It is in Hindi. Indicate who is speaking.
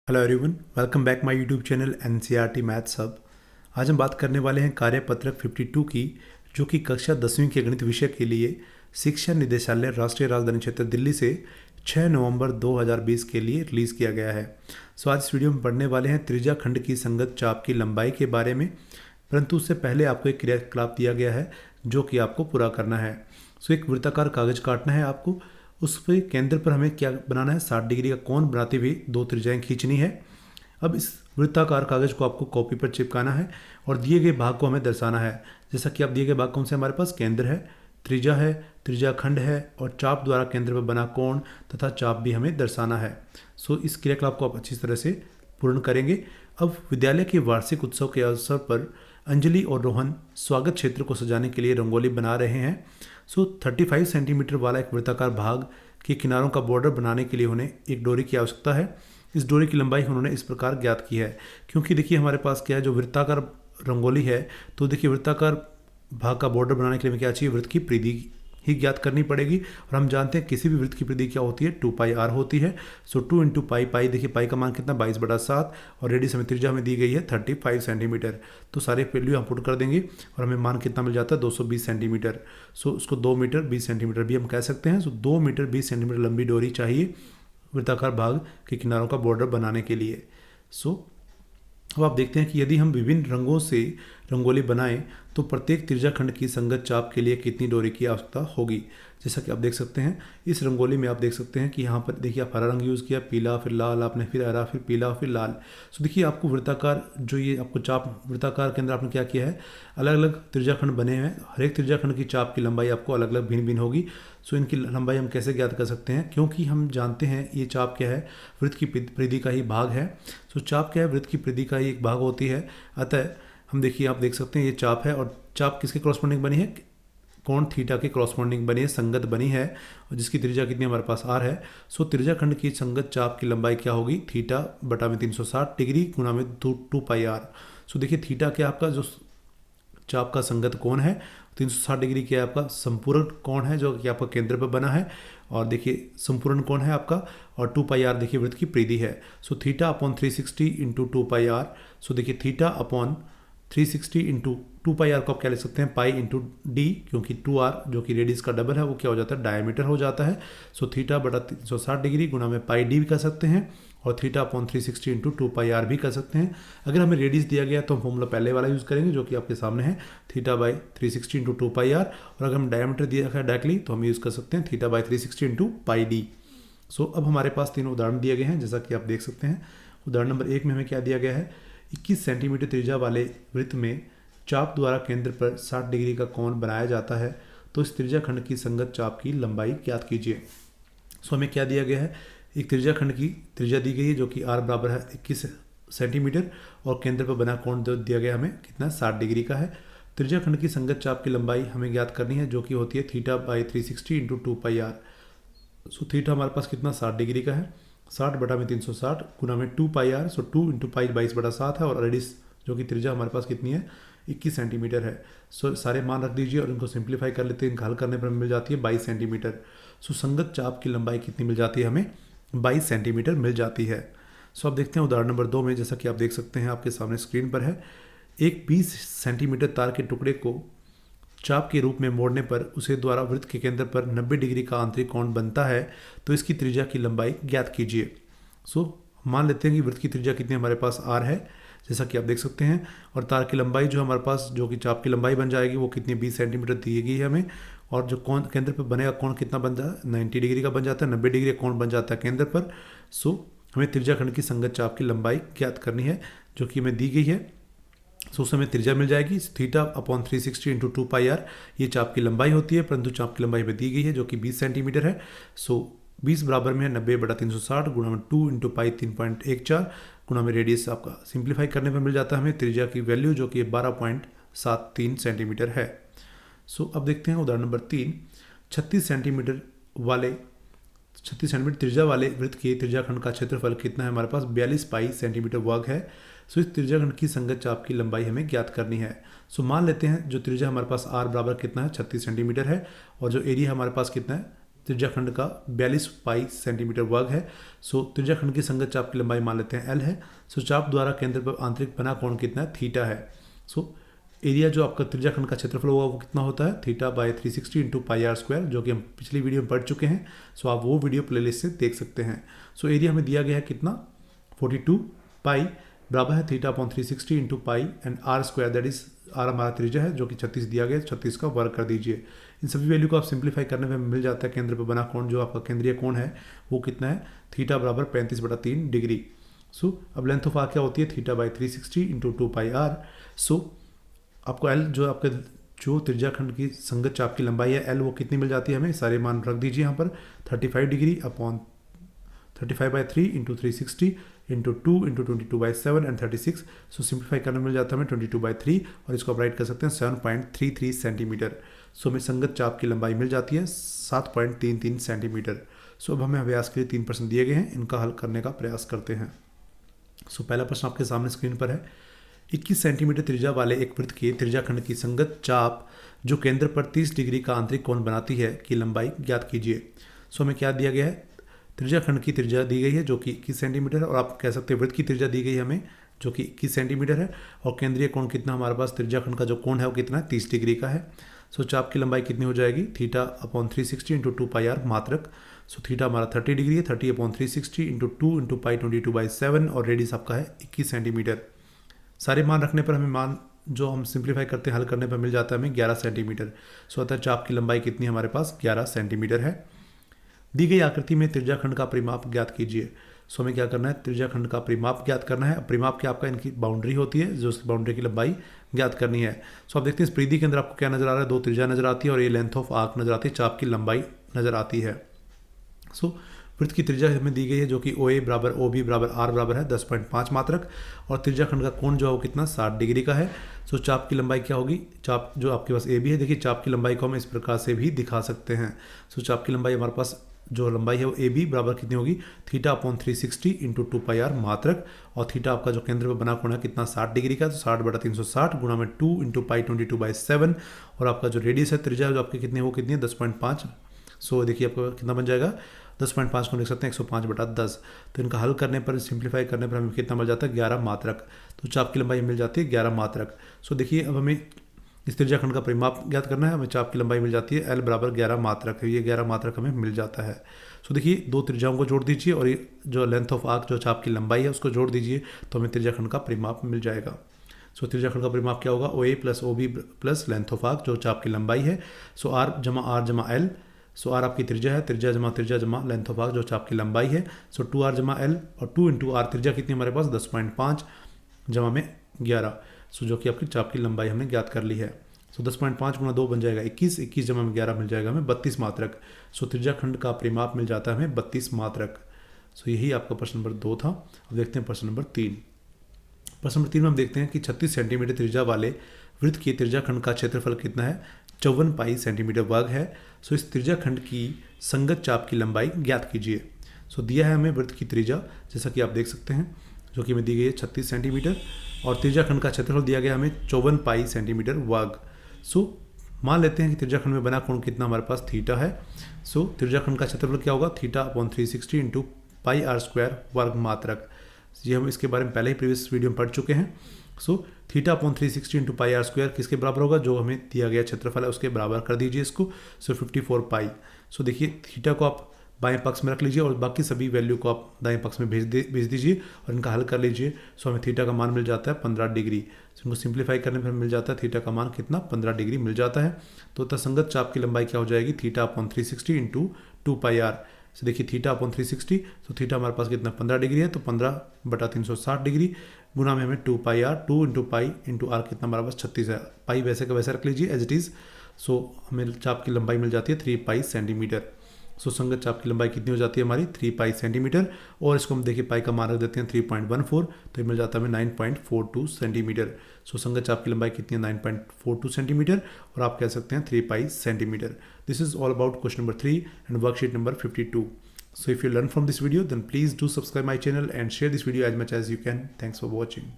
Speaker 1: Hello everyone, welcome back my YouTube channel NCERT maths hub. आज हम बात करने वाले हैं कार्यपत्रक 52 की, जो कि कक्षा 10वीं के गणित विषय के लिए शिक्षा निदेशालय राष्ट्रीय राजधानी क्षेत्र दिल्ली से 6 नवंबर 2020 के लिए रिलीज़ किया गया है। आज इस वीडियो में पढ़ने वाले हैं त्रिज्या खंड की संगत चाप की लंबाई के बारे में, परंतु उससे पहले आपको एक क्रियाकलाप दिया गया है जो कि आपको पूरा करना है। एक वृत्ताकार कागज काटना है आपको, उस पे केंद्र पर हमें क्या बनाना है, 60 डिग्री का कोण बनाते हुए दो त्रिज्याएं खींचनी है। अब इस वृत्ताकार कागज को आपको कॉपी पर चिपकाना है और दिए गए भाग को हमें दर्शाना है। जैसा कि आप दिए गए भाग कौन से हमारे पास केंद्र है, त्रिज्या खंड है और चाप द्वारा केंद्र पर बना कोण तथा चाप भी हमें दर्शाना है। इस क्रियाकलाप को आप अच्छी तरह से पूर्ण करेंगे। अब विद्यालय के वार्षिक उत्सव के अवसर पर अंजलि और रोहन स्वागत क्षेत्र को सजाने के लिए रंगोली बना रहे हैं। 35 सेंटीमीटर वाला एक वृत्ताकार भाग के किनारों का बॉर्डर बनाने के लिए उन्हें एक डोरी की आवश्यकता है। इस डोरी की लंबाई उन्होंने इस प्रकार ज्ञात की है, क्योंकि देखिए हमारे पास क्या है, जो वृत्ताकार रंगोली है, तो देखिए वृत्ताकार भाग का बॉर्डर बनाने के लिए क्या चाहिए, वृत्त की परिधि ही ज्ञात करनी पड़ेगी। और हम जानते हैं किसी भी वृत्त की परिधि क्या होती है, 2πr होती है। 2 इंटू पाई, देखिए पाई का मान कितना 22/7 और रेडियस हमें त्रिज्या में दी गई है 35 सेंटीमीटर। तो सारे वैल्यू हम पुट कर देंगे और हमें मान कितना मिल जाता है 220 सेंटीमीटर। उसको 2 मीटर 20 सेंटीमीटर भी हम कह सकते हैं। 2 मीटर 20 सेंटीमीटर लंबी डोरी चाहिए वृत्ताकार भाग के किनारों का बॉर्डर बनाने के लिए। अब आप देखते हैं कि यदि हम विभिन्न रंगों से रंगोली बनाएं तो प्रत्येक त्रिज्या खंड की संगत चाप के लिए कितनी डोरी की आवश्यकता होगी। जैसा कि आप देख सकते हैं इस रंगोली में, आप देख सकते हैं कि यहाँ पर देखिए आप हरा रंग यूज़ किया, पीला, फिर लाल, आपने फिर हरा, फिर पीला, फिर लाल। देखिए आपको वृत्ताकार जो ये आपको चाप वृत्ताकार के अंदर आपने क्या किया है, अलग अलग त्रिज्या खंड बने हैं। हर एक त्रिज्या खंड की चाप की लंबाई आपको अलग अलग भिन्न भिन्न होगी। इनकी लंबाई हम कैसे ज्ञात कर सकते हैं, क्योंकि हम जानते हैं ये चाप क्या है, वृत्त की परिधि का ही भाग है। चाप क्या है, वृत्त की परिधि का ही एक भाग होती है। अतः हम देखिए आप देख सकते हैं ये चाप है और चाप किसके क्रॉसपोंडिंग बनी है, कोण थीटा के क्रॉसपोंडिंग बनी है, संगत बनी है, और जिसकी त्रिज्या कितनी हमारे पास r है। त्रिज्या खंड की संगत चाप की लंबाई क्या होगी, थीटा बटा में 360 डिग्री गुना में 2πr। देखिए थीटा क्या आपका जो चाप का संगत कोण है, 360 डिग्री क्या आपका संपूर्ण कोण है जो कि आपका केंद्र पर बना है, और देखिए संपूर्ण कोण है आपका, और 2πr देखिए वृत्त की परिधि है। Theta upon 360 into 2πr। देखिए थीटा अपॉन 360 इंटू 2πr को आप क्या लिख सकते हैं, पाई इंटू डी, क्योंकि 2r जो कि रेडियस का डबल है वो क्या हो जाता है, डायमीटर हो जाता है। थीटा बटा 360 डिग्री गुना में पाई डी भी कर सकते हैं, और थीटा अपॉन 360 इंटू 2πr भी कर सकते हैं। अगर हमें रेडियस दिया गया तो हम फॉर्मूला पहले वाला यूज़ करेंगे जो कि आपके सामने है, थीटा बाई 360 इंटू 2πr। और अगर हम डायमीटर दिया है डायरेक्टली तो हम यूज़ कर सकते हैं theta by 360 into pi D. अब हमारे पास तीनों उदाहरण दिए गए हैं, जैसा कि आप देख सकते हैं। उदाहरण नंबर 1 में हमें क्या दिया गया है, 21 सेंटीमीटर त्रिज्या वाले वृत्त में चाप द्वारा केंद्र पर 60 डिग्री का कोण बनाया जाता है, तो इस त्रिज्या खंड की संगत चाप की लंबाई ज्ञात कीजिए। हमें क्या दिया गया है, एक त्रिज्या खंड की त्रिज्या दी गई है जो कि r बराबर है 21 सेंटीमीटर, और केंद्र पर बना कोण दिया गया हमें कितना 60 डिग्री का है। त्रिज्या खंड की संगत चाप की लंबाई हमें ज्ञात करनी है जो कि होती है theta by 360 into 2πr। Theta हमारे पास कितना 60 डिग्री का है, 60 बटा में 360 गुना में 2πr। 2 इंटू पाई 22/7 है, और रेडियस जो कि त्रिज्या हमारे पास कितनी है 21 सेंटीमीटर है। सारे मान रख दीजिए और इनको सिंप्लीफाई कर लेते हैं, हल करने पर मिल जाती है 22 सेंटीमीटर। संगत चाप की लंबाई कितनी मिल जाती है, हमें 22 सेंटीमीटर मिल जाती है। अब देखते हैं उदाहरण नंबर 2 में, जैसा कि आप देख सकते हैं आपके सामने स्क्रीन पर है, एक 20 सेंटीमीटर तार के टुकड़े को चाप के रूप में मोड़ने पर उसे द्वारा वृत्त के केंद्र पर 90 डिग्री का आंतरिक कोण बनता है, तो इसकी त्रिज्या की लंबाई ज्ञात कीजिए। मान लेते हैं कि वृत्त की त्रिज्या कितनी हमारे पास r है, जैसा कि आप देख सकते हैं, और तार की लंबाई जो हमारे पास जो कि चाप की लंबाई बन जाएगी वो कितनी 20 सेंटीमीटर दी गई है हमें, और जो कोण केंद्र पर बनेगा कोण कितना बन जाता है 90 डिग्री का बन जाता है, 90 डिग्री का कोण बन जाता है केंद्र पर। हमें त्रिज्या खंड की संगत चाप की लंबाई ज्ञात करनी है जो कि हमें दी गई है। उसमें त्रिज्या मिल जाएगी थीटा अपॉन 360 इंटू 2πr। ये चाप की लंबाई होती है, परंतु चाप की लंबाई हमें दी गई है जो कि 20 सेंटीमीटर है। 20 बराबर में है 90 बटा 360 गुना में 2 इंटू पाई 3.14 गुना में रेडियस आपका सिंप्लीफाई करने पर मिल जाता है हमें त्रिज्या की वैल्यू जो कि 12.73 सेंटीमीटर है। अब देखते हैं उदाहरण नंबर 3, 36 सेंटीमीटर त्रिज्या वाले वृत्त के त्रिज्या खंड का क्षेत्रफल कितना है, हमारे पास 42 पाई सेंटीमीटर वर्ग है। इस त्रिज्या खंड की संगत चाप की लंबाई हमें ज्ञात करनी है। मान लेते हैं जो त्रिज्या हमारे पास r बराबर कितना है 36 सेंटीमीटर है, और जो एरिया हमारे पास कितना है त्रिज्याखंड का 42 पाई सेंटीमीटर वर्ग है। सो त्रिज्याखंड की संगत चाप की लंबाई मान लेते हैं एल है। सो चाप द्वारा केंद्र पर आंतरिक बना कोण कितना है, थीटा है। सो एरिया जो आपका त्रिज्याखंड का क्षेत्रफल होगा वो कितना होता है, theta by 360 into pi r square, जो कि हम पिछली वीडियो में पढ़ चुके हैं। सो आप वो वीडियो प्लेलिस्ट से देख सकते हैं। सो एरिया हमें दिया गया है कितना, 42 पाई बराबर है theta upon 360 into pi and r square, that is r हमारा त्रिज्या है जो कि 36 दिया गया है, 36 का वर्ग कर दीजिए। इन सभी वैल्यू को आप सिंप्लीफाई करने में मिल जाता है केंद्र पर बना कोण जो आपका केंद्रीय कोण है वो कितना है, थीटा बराबर 35/3 डिग्री। सो अब लेंथ ऑफ आर क्या होती है, theta by 360 into 2 pi R. So आपको एल जो आपके जो त्रिज्याखंड की संगत चाप की लंबाई है एल वो कितनी मिल जाती है हमें, सारे मान रख दीजिए यहाँ पर, 35 degree upon 35/3 into 360 into 2 into 22/7 and 36। So simplify करने मिल जाता है हमें 22/3 और इसको आप राइट कर सकते हैं 7.33 सेंटीमीटर। सो हमें संगत चाप की लंबाई मिल जाती है 7.33 सेंटीमीटर। सो अब हमें अभ्यास के लिए 3 प्रश्न दिए गए हैं, इनका हल करने का प्रयास करते हैं। सो पहला प्रश्न आपके सामने स्क्रीन पर है, 21 सेंटीमीटर त्रिज्या वाले एक वृत्त के त्रिज्याखंड की संगत चाप जो केंद्र पर 30 डिग्री का आंतरिक कोण बनाती है की लंबाई ज्ञात कीजिए। सो हमें क्या दिया गया है, त्रिज्याखंड की त्रिज्या दी गई है जो कि 21 सेंटीमीटर है और आप कह सकते हैं वृत्त की त्रिज्या दी गई है हमें जो कि 21 सेंटीमीटर है और केंद्रीय कोण कितना हमारे पास त्रिज्याखंड का जो कोण है वो कितना है, 30 डिग्री का है। सो चाप की लंबाई कितनी हो जाएगी, theta upon 360 into 2 pi are मात्रक। सो थीटा हमारा 30 डिग्री है, 30 अपॉन 360 इंटू 2 इंटू पाई 22/7 और रेडियस आपका है 21 सेंटीमीटर। सारे मान रखने पर हमें मान जो हम सिंप्लीफाई करते हैं हल करने पर मिल जाता है हमें 11 सेंटीमीटर। सो अतः चाप की लंबाई कितनी हमारे पास 11 सेंटीमीटर है। दी गई आकृति में त्रिज्याखंड का परिमाप ज्ञात कीजिए। सो हमें क्या करना है, त्रिज्याखंड का परिमाप ज्ञात करना है। परिमाप क्या आपका इनकी बाउंड्री होती है जो उसकी बाउंड्री की लंबाई ज्ञात करनी है। सो आप देखते हैं इस परिधि के अंदर आपको क्या नजर आ रहा है, 2 त्रिज्या नजर आती है और ये लेंथ ऑफ आर्क नजर आती है, चाप की लंबाई नजर आती है। सो वृत्त की त्रिज्या हमें दी गई है जो कि OA बराबर OB बराबर R बराबर है 10.5 मात्रक और त्रिज्याखंड का कोण जो है वो कितना 60 डिग्री का है। सो चाप की लंबाई क्या होगी, चाप जो आपके पास AB है, देखिए चाप की लंबाई को हम इस प्रकार से भी दिखा सकते हैं। सो चाप की लंबाई हमारे पास जो लंबाई है वो AB बराबर कितनी होगी, theta upon 360 into 2 pi are मात्रक और थीटा आपका जो केंद्र पर बना कोण है कितना 60 डिग्री का, तो 60/360 गुणा में 2 इंटू पाई 22/7 और आपका जो रेडियस है त्रिज्या जो आपकी कितनी है वो कितनी है 10.5। सो देखिए आपका कितना बन जाएगा, 10.5 को लिख सकते हैं 105/10। तो इनका हल करने पर सिंप्लीफाई करने पर हमें कितना मिल जाता है 11 मात्रक। तो चाप की लंबाई मिल जाती है 11 मात्रक। सो देखिए अब हमें इस त्रिज्याखंड का परिमाप ज्ञात करना है, हमें चाप की लंबाई मिल जाती है L बराबर 11 मात्रक है, ये 11 मात्रक हमें मिल जाता है। सो देखिए 2 त्रिज्याओं को जोड़ दीजिए और ये जो लेंथ ऑफ आर्क जो चाप की लंबाई है उसको जोड़ दीजिए तो हमें त्रिज्याखंड का परिमाप मिल जाएगा। सो त्रिज्याखंड का परिमाप क्या होगा, OA plus OB plus length of arc जो चाप की लंबाई है। सो R जमा L, सो R आपकी त्रिज्या है, त्रिज्या जमा लेंथ ऑफ आर्क जो चाप की लंबाई है। सो 2R जमा L और 2 इंटू R त्रिज्या कितनी हमारे पास 10.5 जमा में 11, सो जो कि आपकी चाप की लंबाई हमने ज्ञात कर ली है। सो 10.5 गुणा 2 बन जाएगा 21, 21 जमा में 11 मिल जाएगा हमें 32 मात्रक। सो त्रिज्याखंड का परिमाप मिल जाता है हमें 32 मात्रक। सो यही आपका प्रश्न नंबर 2 था। अब देखते हैं प्रश्न नंबर 3। प्रश्न नंबर 3 में हम देखते हैं कि 36 सेंटीमीटर त्रिज्या वाले वृत्त के त्रिज्याखंड का क्षेत्रफल कितना है, 54 पाई सेंटीमीटर वर्ग है। सो इस त्रिज्याखंड की संगत चाप की लंबाई ज्ञात कीजिए। सो दिया है हमें वृत्त की त्रिज्या जैसा कि आप देख सकते हैं जो कि हमें दी गई है 36 सेंटीमीटर और त्रिज्याखंड का क्षेत्रफल दिया गया हमें 54 पाई सेंटीमीटर वर्ग। सो मान लेते हैं कि त्रिज्याखंड में बना कोण कितना हमारे पास थीटा है। सो त्रिज्याखंड का क्षेत्रफल क्या होगा, theta upon 360 into pi r square वर्ग मात्रक। ये हम इसके बारे में पहले ही प्रीवियस वीडियो में पढ़ चुके हैं। So theta upon 360 into pi r square किसके बराबर होगा, जो हमें दिया गया क्षेत्रफल है उसके बराबर कर दीजिए इसको। सो 54 पाई। सो देखिए थीटा को आप बाएं पक्ष में रख लीजिए और बाकी सभी वैल्यू को आप दाएं पक्ष में भेज दीजिए और इनका हल कर लीजिए। सो हमें थीटा का मान मिल जाता है 15 डिग्री। सो इनको सिंप्लीफाई करने पर मिल जाता है थीटा का मान कितना 15 डिग्री मिल जाता है। तो तसंगत चाप की लंबाई क्या हो जाएगी, theta upon 360 into 2 pi R. So देखिए थीटा अपॉन 360, तो थीटा हमारे पास कितना 15 डिग्री है, तो 15/360 डिग्री गुना में हमें 2 pi R, 2 into pi into R कितना हमारे पास 36 है। पाई वैसे का वैसे रख लीजिए एज इट इज़। सो हमें चाप की लंबाई मिल जाती है 3 पाई सेंटीमीटर। सो संगत चाप की लंबाई कितनी हो जाती है हमारी 3 पाई सेंटीमीटर और इसको हम देखिए पाई का मान रख देते हैं 3.14, तो ये मिल जाता है हमें 9.42 सेंटीमीटर। सो संगत चाप की लंबाई कितनी है 9.42 सेंटीमीटर और आप कह सकते हैं 3 पाई centimetre. This is all about question number 3 and worksheet number 52. So if you learn from this video, then please do subscribe my channel and share this video as much as you can. Thanks for watching.